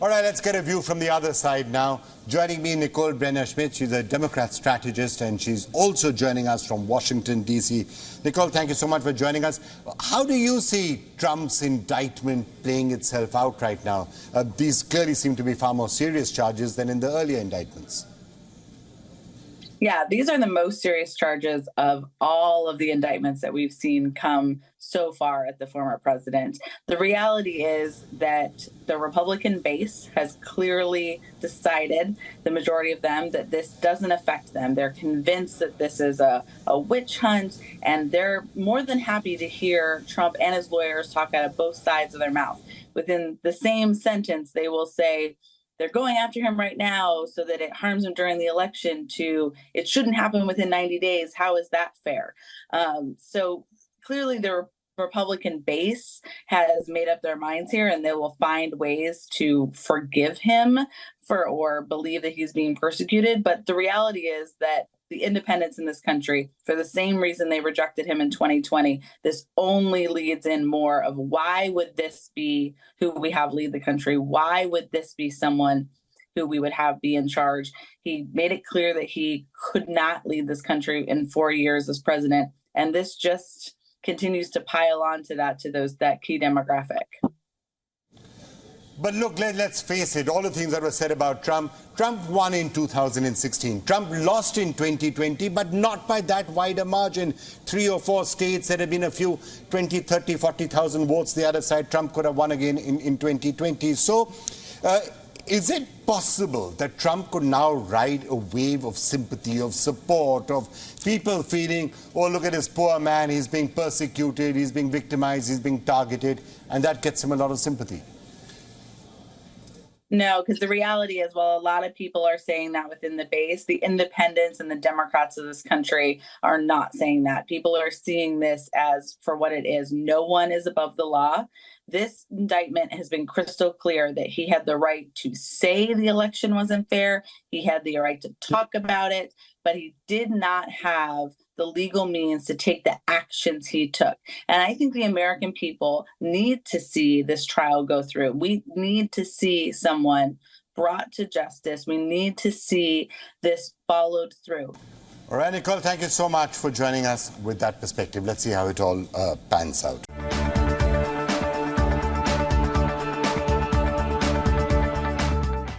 All right, let's get a view from the other side now. Joining me, Nicole Brener-Schmitz. She's a Democrat strategist, and she's also joining us from Washington, D.C. Nicole, thank you so much for joining us. How do you see Trump's indictment playing itself out right now? These clearly seem to be far more serious charges than in the earlier indictments. Yeah, these are the most serious charges of all of the indictments that we've seen come so far at the former president. The reality is that the Republican base has clearly decided, the majority of them, that this doesn't affect them. They're convinced that this is a witch hunt, and they're more than happy to hear Trump and his lawyers talk out of both sides of their mouth. Within the same sentence, they will say, they're going after him right now so that it harms him during the election, to it shouldn't happen within 90 days. How is that fair? So clearly the Republican base has made up their minds here, and they will find ways to forgive him or believe that he's being persecuted. But the reality is that the independents in this country, for the same reason they rejected him in 2020, this only leads in more of, why would this be who we have lead the country? Why would this be someone who we would have be in charge? He made it clear that he could not lead this country in 4 years as president. And this just continues to pile on to that key demographic. But look, let's face it, all the things that were said about Trump. Trump won in 2016. Trump lost in 2020, but not by that wide a margin. 3 or 4 states, there have been a few 20, 30, 40,000 votes the other side. Trump could have won again in 2020. So is it possible that Trump could now ride a wave of sympathy, of support, of people feeling, oh, look at this poor man, he's being persecuted, he's being victimized, he's being targeted, and that gets him a lot of sympathy? No, because the reality is, while a lot of people are saying that within the base, the independents and the Democrats of this country are not saying that. People are seeing this as for what it is. No one is above the law. This indictment has been crystal clear that he had the right to say the election wasn't fair. He had the right to talk about it, but he did not have the legal means to take the actions he took. And I think the American people need to see this trial go through. We need to see someone brought to justice. We need to see this followed through. All right, Nicole, thank you so much for joining us with that perspective. Let's see how it all pans out.